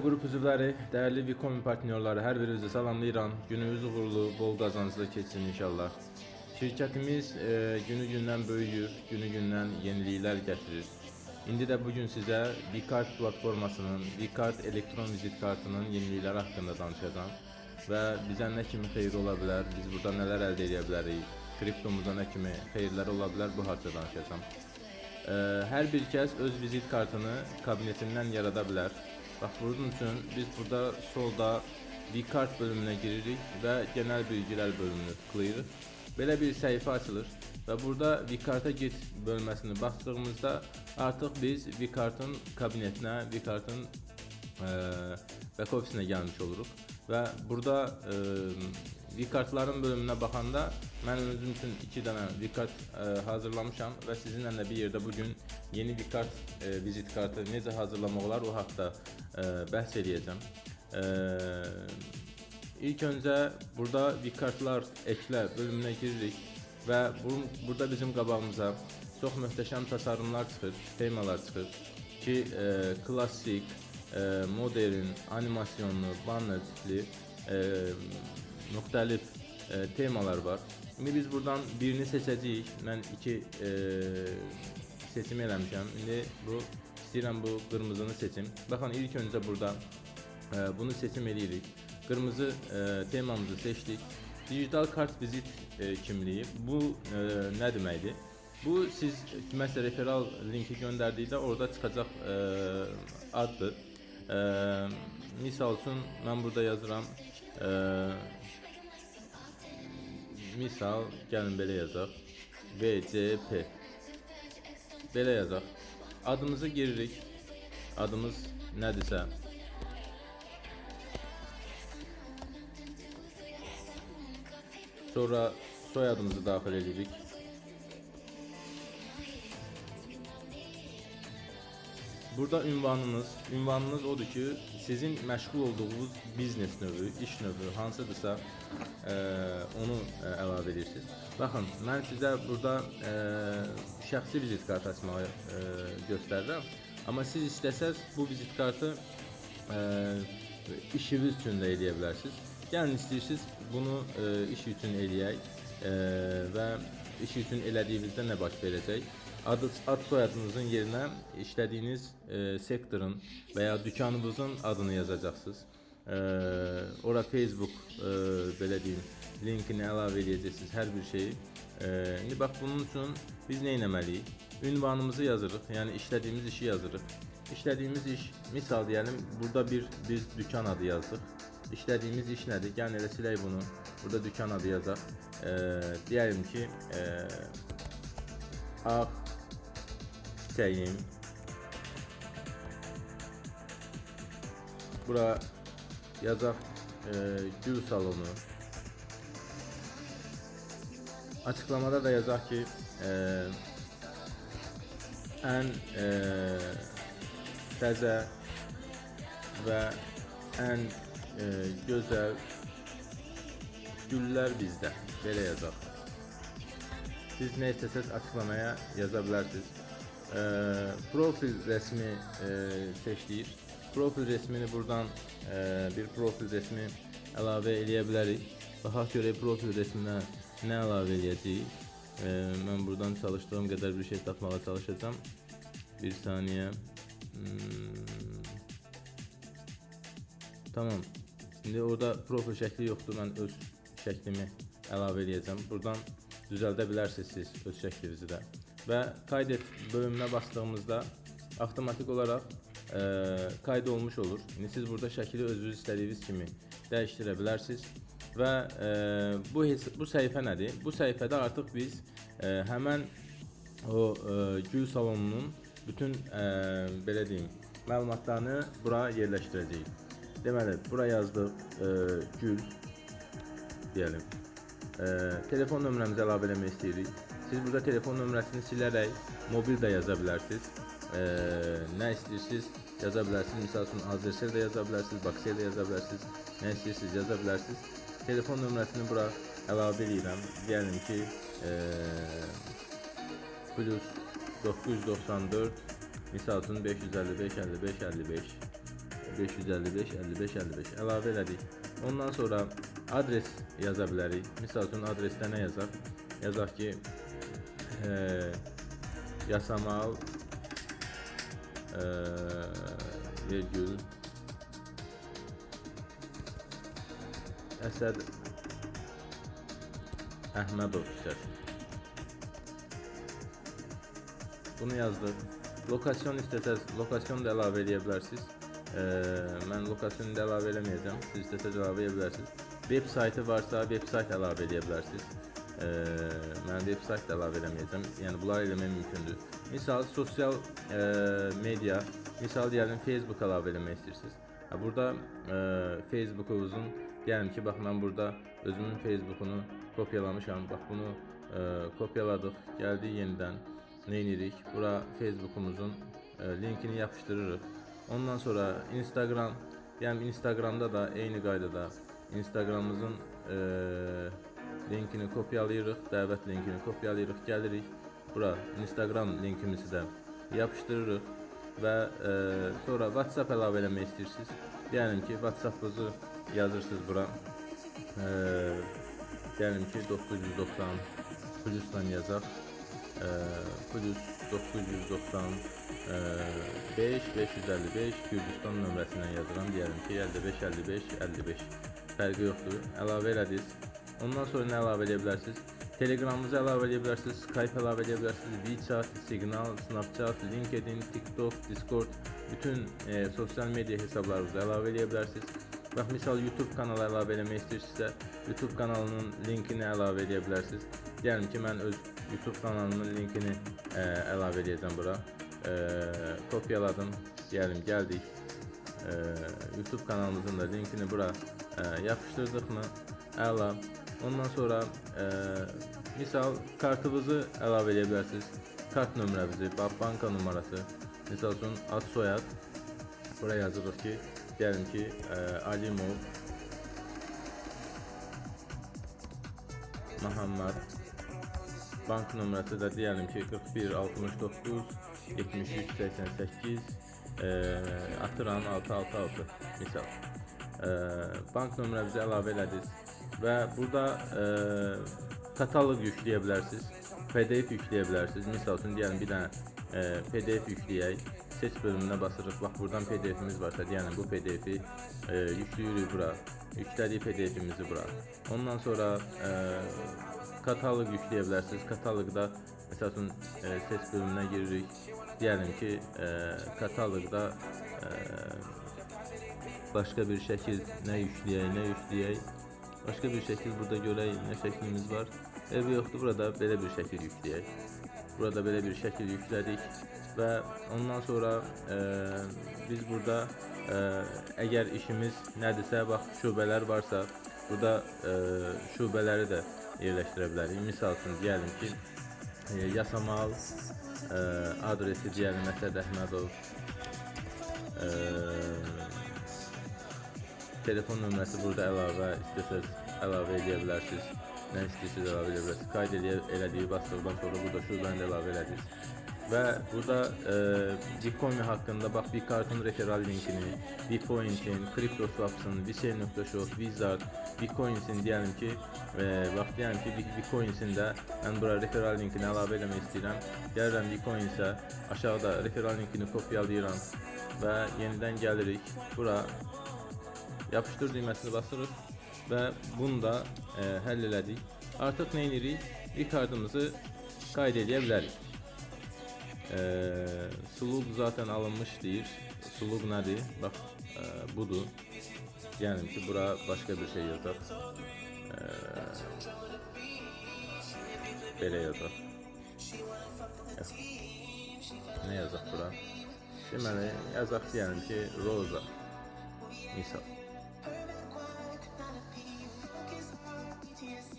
Grup üzvləri, dəyərli Vikomi partnyorları, hər birinizi salamlayıram. Gününüz uğurlu, bol qazanclı keçsin inşallah. Şirkətimiz günü-gündən böyüyür, günü-gündən yeniliklər gətirir. İndi də bugün sizə Vkart platformasının, Vkart elektron vizit kartının yenilikləri haqqında danışacağım. Və bizə nə kimi xeyir ola bilər, biz burada nələr əldə edə bilərik, kriptomuza nə kimi xeyirlər ola bilər, bu haqda danışacağım. Hər bir kəs öz vizit kartını kabinetindən yarada bilər. Bax, bunun üçün biz burada solda Vkart bölümünə giririk və genel bilgilər bölümünü tıklayırıq. Belə bir səhifə açılır və burada Vkarta get bölməsini bastığımızda artıq biz Vkartın kabinetinə, Vkartın back ofisinə gəlmiş oluruq. Və burada Vkartların bölümünə baxanda mən özüm üçün 2 dənə Vkart hazırlamışam və sizinlə də bir yerdə bugün yeni Vkart vizit kartı necə hazırlamaq olar o haqda bəhs edəcəm. İlk öncə burada Vkartlar eklə bölümünə giririk və burada bizim qabağımıza çox möhtəşəm tasarımlar çıxır, temalar çıxır ki, klassik, modern, animasyonlu, banner tipli müxtəlif temalar var. İndi biz buradan birini seçəcəyik. Mən 2 seçim eləmişəm. İndi istəyirəm bu qırmızını seçim. Baxın, ilk öncə burada bunu seçim edirik. Qırmızı temamızı seçdik. Digital kart vizit kimliyi. Bu nə deməkdir? Bu siz məsələn referal linki göndərdikdə orada çıxacaq addır. Misal üçün mən burada yazıram. Misal gəlin belə yazaq. VCP. Belə yazaq. Adımızı giririk. Adımız nədirsə. Sonra soyadımızı daxil edirik. Burada ünvanınız odur ki, sizin məşğul olduğunuz biznes növü, iş növü hansıdırsa onu əlavə edirsiniz. Baxın, mən sizə burada şəxsi vizit kartı açmağı göstərirəm. Amma siz istəsəz bu vizit kartı işiniz üçün də eləyə bilərsiniz. Yəni istəyirsiniz bunu iş üçün eləyək və iş üçün elədiyinizdə nə baş verəcək? Ad soyadınızın yerinə işlədiyiniz sektorun və ya dükkanınızın adını yazacaqsınız. Ora Facebook belə deyim, linkini əlavə edəcəksiniz, hər bir şeyi. İndi bax, bunun üçün biz nə etməliyik? Ünvanımızı yazırıq, yəni işlədiyimiz işi yazırıq. İşlədiyimiz iş, misal deyəlim, burada biz dükkan adı yazdıq. İşlədiyimiz iş nədir? Gəlin elə silək bunu. Burada dükkan adı yazaq. Deyəlim ki, ağ çiçeğim. Bura yazaq gül salonu. Açıklamada da yazaq ki ən təzə və ən gözəl güllər bizdə. Belə yazaq. Siz nə istəsəz açıqlamaya yaza bilərsiniz. Profil resmi seçdik. Profil resmini buradan bir profil resmi əlavə eləyə bilərik. Baxaq görək profil resminə nə əlavə eləyəcəyik. Mən buradan çalışdığım qədər bir şey tapmağa çalışacağım. Bir saniyə. Tamam. Şimdi orada profil şəkli yoxdur. Mən öz şəklimi əlavə eləyəcəm. Buradan düzəldə bilərsiniz siz öz şəklinizi də. Və kaydet bölümünə bastığımızda avtomatik olaraq kayd olmuş olur. İndi siz burada şəkli özünüz istədiyiniz kimi dəyişdirə bilərsiniz. Və bu səhifə nədir? Bu səhifədə artıq biz həmən o gül salonunun bütün belə deyim, məlumatlarını bura yerləşdirəcəyik. Deməli, bura yazdıq gül deyəlim. Telefon nömrəmizi əlavə eləmək istəyirik. Siz burada telefon nömrəsini silərək mobil də yaza bilərsiniz. Nə istəyirsiniz yaza bilərsiniz. Misal üçün Azercell də yaza bilərsiniz, Baksel də yaza bilərsiniz. Nə istəyirsiniz yaza bilərsiniz. Telefon nömrəsini bura əlavə edirəm. Deyəlim ki +994 misal üçün 555 55 55 555 55 55 əlavə elədik. Ondan sonra adres yaza bilərik. Misal üçün adresdə nə yazaq? Yazaq ki, Yasamal virgül Əsəd Əhmədov küçəsi. Bunu yazdıq. Lokasyon istəsəz, lokasyon da əlavə edə bilərsiniz. Mən lokasyonu da əlavə eləməyəcəm. Siz istəsəz əlavə edə bilərsiniz. Web saytı varsa, web sayt əlavə edə bilərsiniz. Mən web sayt da əlavə eləməyəcəm. Yəni, bunlar eləmək mümkündür. Misal, sosial media, misal deyəlim, Facebook əlavə eləmək istəyirsiniz. Burada Facebookumuzun, deyəlim ki, bax, mən burada özümün Facebookunu kopyalamışam. Bax, bunu kopyaladıq, gəldik yenidən. Ne edirik? Bura Facebookumuzun linkini yapıştırırıq. Ondan sonra Instagram, yani Instagramda da eyni qaydada Instagramımızın linkini kopyalayırıq, dəvət linkini kopyalayırıq, gəlirik. Bura Instagram linkimizi də yapıştırırıq və sonra WhatsApp əlavə eləmək istəyirsiniz. Deyəlim ki, WhatsApp'ınızı yazırsınız bura. Deyəlim ki, 990 plusdan yazaq. Plus 995 555 Gürcistan nömrəsindən yazıram. Deyəlim ki, 55 55 55. Fərqi yoxdur. Əlavə elədiniz. Ondan sonra nə əlavə edə bilərsiniz? Telegramımızı əlavə edə bilərsiniz, Skype əlavə edə bilərsiniz, WeChat, Signal, Snapchat, LinkedIn, TikTok, Discord, bütün sosyal medya hesablarınızı əlavə edə bilərsiniz. Bax, misal YouTube kanalı əlavə eləmək istəyirsinizsə, YouTube kanalının linkini əlavə edə bilərsiniz. Deyəlim ki, mən öz YouTube kanalının linkini əlavə edəcəm bura. Kopyaladım, deyəlim, gəldik. YouTube kanalımızın da linkini bura yapışdırdıq mı? Əla. Ondan sonra misal kartınızı əlavə edə bilərsiniz. Kart nömrəmizi, banka numarası, misal üçün ad soyad. Bura yazırıq ki, deyəlim ki, Alimov Muhammed. Bank nömrəsi də deyəlim ki, 41 69 73 88 atıram 666 misal. Bank nömrəmizi əlavə elədiniz və burada kataloq yükləyə bilərsiniz, PDF yükləyə bilərsiniz. Misal üçün deyəlim, bir dənə PDF yükləyək, seç bölümünə basırıq. Bax, buradan PDF-imiz varsa, deyəlim, bu PDF-i yüklüyürük bura, yüklədik PDF-imizi bura. Ondan sonra kataloq yükləyə bilərsiniz. Kataloqda məsəl üçün seç bölümünə giririk. Deyəlim ki, kataloqda başqa bir şəkil nə yükləyək. Başqa bir şəkil burada görək, nə şəklimiz var. Evi yoxdur, burada belə bir şəkil yükləyək. Burada belə bir şəkil yüklədik və ondan sonra biz burada əgər işimiz nədirsə, bax, şubələr varsa, burada şubələri də yerləşdirə bilərik. Misal üçün deyəlim ki, Yasamal adresi deyəlim Əsəd Əhmədov, telefon nömrəsi burada əlavə, istəsəz əlavə edə bilərsiniz. Nə istəyirsiniz əlavə edə bilərsiniz. Qayd elədiyi basdıqdan sonra burada şubəni də əlavə elədiniz. Və burada Bitcoin haqqında bax, Bitkartın referal linkini, Bitpoint'in, CryptoSwaps'ın, Visel.shop, Wizard, Bitcoins'in deyəlim ki, bax, deyəlim ki, Bitcoins'in də mən bura referal linkini əlavə eləmək istəyirəm. Gəlirəm Bitcoins'ə, aşağıda referal linkini kopyalayıram və yenidən gəlirik. Bura yapışdır düyməsini basırıq və bunu da həll elədik. Artıq nə edirik? Bitkartımızı qayd edə bilərik. Suluk zaten alınmış deyir. Suluk nədir? Bax, budur. Deyəlim ki, bura başqa bir şey yazaq. Belə yazaq. Nə yazaq bura? Deməli, yazaq deyəlim ki, Roza. Misal.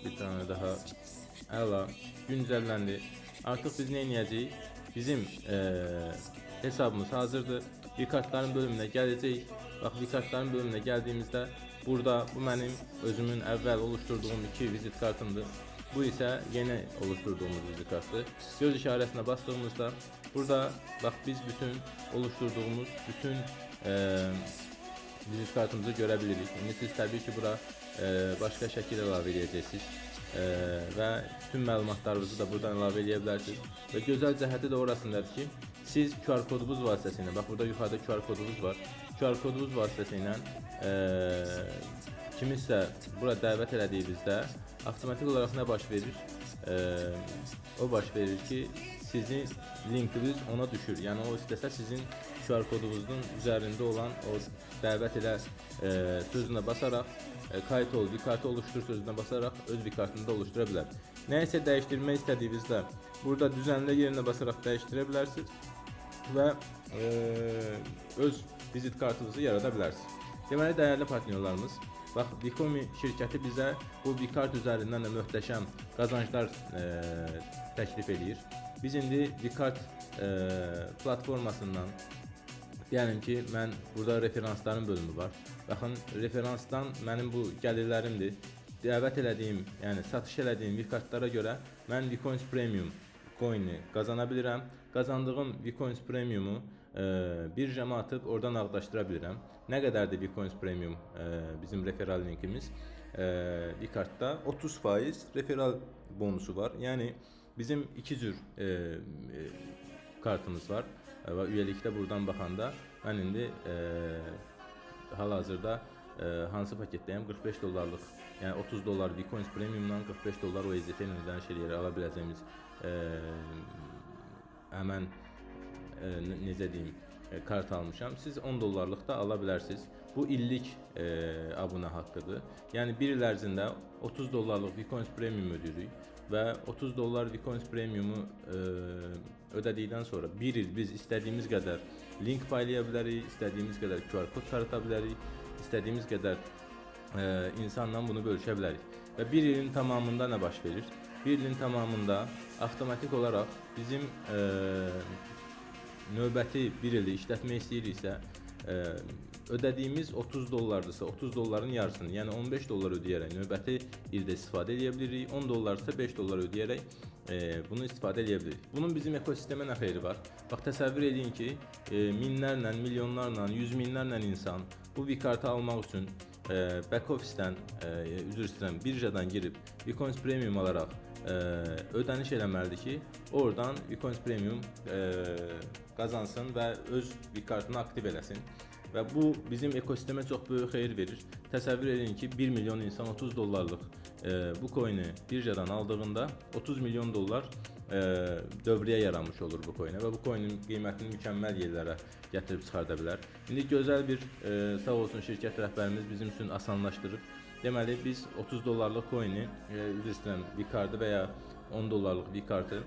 Bir tane daha. Əla, güncəlləndi. Artıq biz nə edəcəyik? Bizim hesabımız hazırdır. Bitkartların bölümünə gələcəyik. Bax, bitkartların bölümünə gəldiyimizdə burada bu mənim özümün əvvəl oluşturduğum 2 vizit kartımdır. Bu isə yeni oluşturduğumuz vizit kartdır. Göz işarəsinə bastığımızda burada bax, biz bütün oluşturduğumuz bütün vizit kartımızı görə bilirik. İndi siz təbii ki, bura başqa şəkil əlavə edəcəksiniz və bütün məlumatlarınızı da buradan əlavə edə bilərsiniz. Və gözəl cəhəti də orasındadır ki, siz QR kodumuz vasitəsilə, bax burada yuxarıda QR kodumuz var. QR kodumuz vasitəsilə kiminsə bura dəvət elədiyinizdə avtomatik olaraq nə baş verir? O baş verir ki, sizin linkiniz ona düşür. Yəni o istəsə sizin QR kodunuzun üzərində olan o dəvət elə sözünə basaraq kayıt ol, Vkartı oluştur sözünə basaraq öz Vkartını da oluştura bilər. Nəysə dəyişdirmək istədiyinizdə burada düzənlə yerinə basaraq dəyişdirə bilərsiniz və öz vizit kartınızı yarada bilərsiniz. Deməli, dəyərli partnyorlarımız, bax, Vkomi şirkəti bizə bu Vkart üzərindən də möhtəşəm qazanclar təklif edir. Biz indi Vkart platformasından, deyəlim ki, mən burada referansların bölümü var. Baxın, referansdan mənim bu gəlirlərimdir. Dəvət elədiyim, yəni satış elədiyim Vkartlara görə mən Vcoins Premium coin'i qazana bilirəm. Qazandığım Vcoins Premium'u birjama atıb oradan ağdaşdıra bilirəm. Nə qədərdir Vcoins Premium bizim referal linkimiz? Vkartda 30% referal bonusu var. Yəni bizim iki cür kartımız var və üyelikdə buradan baxanda mən indi hal-hazırda hansı paketdəyəm? 45 dollarlıq, yəni 30 dollar Vcoins Premium'dan 45 dollar OZT ilə ödəniş eləyərək ala biləcəyimiz həmən necə deyim, kart almışam. Siz 10 dollarlıq da ala bilərsiniz. Bu illik abunə haqqıdır. Yəni bir il ərzində 30 dollarlıq Vcoins Premium ödəyirik və 30 dollar Vcoins Premium'u ödədikdən sonra bir il biz istədiyimiz qədər link paylaya bilərik, istədiyimiz qədər QR kod tarata bilərik, istədiyimiz qədər insanla bunu bölüşə bilərik. Və bir ilin tamamında nə baş verir? Bir ilin tamamında avtomatik olaraq bizim növbəti bir ili işlətmək istəyiriksə, ödədiyimiz 30 dollardırsa 30 dolların yarısını, yəni 15 dollar ödəyərək növbəti ildə istifadə edə bilirik. 10 dollarsa 5 dollar ödəyərək bunu istifadə edə bilirik. Bunun bizim ekosistemə nə xeyri var? Bax, təsəvvür edin ki, minlərlə, milyonlarla, yüz minlərlə insan bu Vkartı almaq üçün back office-dən, üzr istəyirəm, birjadan girib Vcoins Premium alaraq ödəniş eləməlidir ki, oradan Vcoins Premium qazansın və öz Vkartını aktiv eləsin. Və bu bizim ekosistemə çox böyük xeyir verir. Təsəvvür edin ki, 1 milyon insan 30 dollarlıq bu coin'i birjadan aldığında 30 milyon dollar dövrəyə yaranmış olur bu coin'ə və bu coin'in qiymətini mükəmməl yerlərə gətirib çıxarda bilər. İndi gözəl bir sağ olsun şirkət rəhbərimiz bizim üçün asanlaşdırıb. Deməli, biz 30 dollarlıq coin'i, üzr istəyirəm, Vkartı və ya 10 dollarlıq Vkartı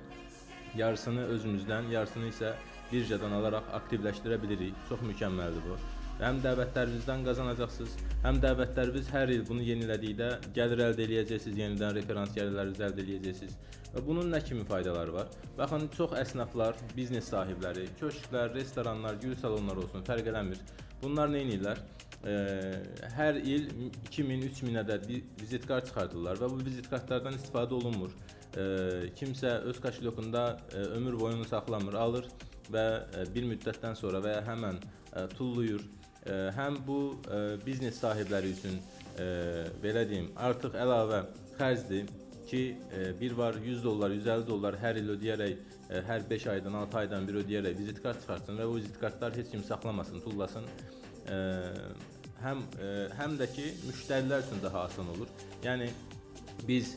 yarısını özümüzdən, yarısını isə birjadan alaraq aktivləşdirə bilirik. Çox mükəmməldir bu. Həm dəvətlərinizdən qazanacaqsınız, həm dəvətləriniz hər il bunu yenilədikdə gəlir əldə edəcəksiniz, yenidən referans gəlirlərinizi əldə edəcəksiniz. Və bunun nə kimi faydaları var? Baxın, çox əsnaflar, biznes sahibləri, köşklər, restoranlar, gül salonları olsun, fərq eləmir. Bunlar nə edirlər? Hər il 2000-3000 ədəd vizit kart çıxardırlar və bu vizit kartlardan istifadə olunmur. Kimsə öz kaşlyokunda ömür boyunu saxlamır, alır və bir müddətdən sonra və ya həmən tulluyur. Həm bu biznes sahibləri üçün belə deyim, artıq əlavə xərcdir ki, bir var 100 dollar, 150 dollar hər il ödəyərək, hər 5 aydan, 6 aydan bir ödəyərək vizit kart çıxartsın və bu vizit kartlar heç kim saxlamasın, tullasın. Həm də ki, müştərilər üçün daha asan olur. Yəni biz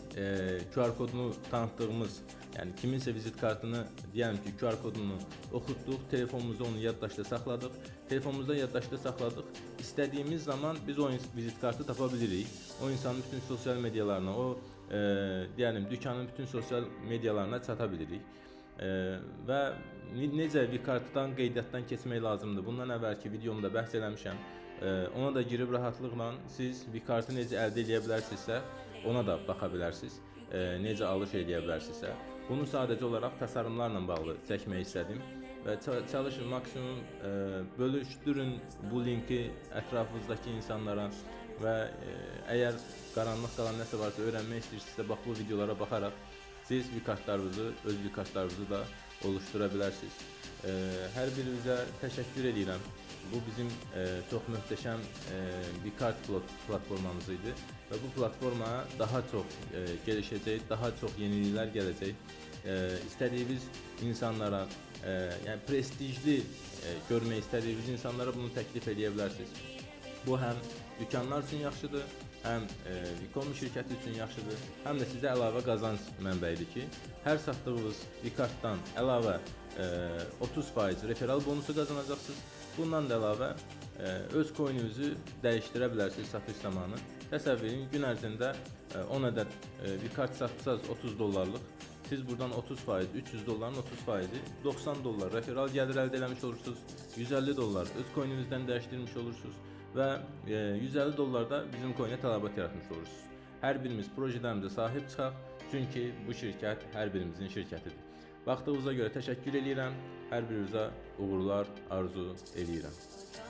QR kodunu tanıtdığımız, yəni kiminsə vizit kartını, deyəlim ki, QR kodunu oxutduq, telefonumuzda onu yaddaşda saxladıq. Telefonumuzda yaddaşda saxladıq. İstədiyimiz zaman biz o vizit kartı tapa bilirik. O insanın bütün sosial medyalarına, o deyəlim dükkanın bütün sosial medyalarına çata bilirik. Və necə Vkartdan qeydiyyatdan keçmək lazımdır? Bundan əvvəlki videomda bəhs eləmişəm. Ona da girib rahatlıqla siz Vkartı necə əldə edə bilərsinizsə, ona da baxa bilərsiniz. Necə alış edə bilərsinizsə. Bunu sadəcə olaraq təsərrümlərlə bağlı çəkmək istədim. Və çalışın maksimum bölüşdürün bu linki ətrafınızdakı insanlara və əgər qaranlıq qalan nəsə varsa öyrənmək istəyirsinizsə, bax bu videolara baxaraq siz Vkartlarınızı, öz Vkartlarınızı da oluştura bilərsiniz. Hər birinizə təşəkkür edirəm. Bu bizim çox möhtəşəm bir kart platformamız idi və bu platformaya daha çox gelişəcək, daha çox yeniliklər gələcək. İstədiyiniz insanlara, yəni prestijli görmək istədiyiniz insanlara bunu təklif edə bilərsiniz. Bu həm dükanlar üçün yaxşıdır, həm Vikomi şirkəti üçün yaxşıdır, həm də sizə əlavə qazanc mənbəyidir ki, hər satdığınız bir kartdan əlavə 30% referal bonusu qazanacaqsınız. Bundan da əlavə öz coininizi dəyişdirə bilərsiniz satış zamanı. Təsəvvür edin, gün ərzində 10 ədəd bir kart satsanız 30 dollarlıq, siz buradan 30%, 300 dolların 30%, 90 dollar referal gəlir əldə etmiş olursunuz. 150 dollar öz coininizdən dəyişdirmiş olursunuz və 150 dollar da bizim coinə tələbat yaratmış olursunuz. Hər birimiz projələrimizə sahib çıxaq, çünki bu şirkət hər birimizin şirkətidir. Baxdığınıza görə təşəkkür edirəm. Hər birinizə uğurlar arzu edirəm.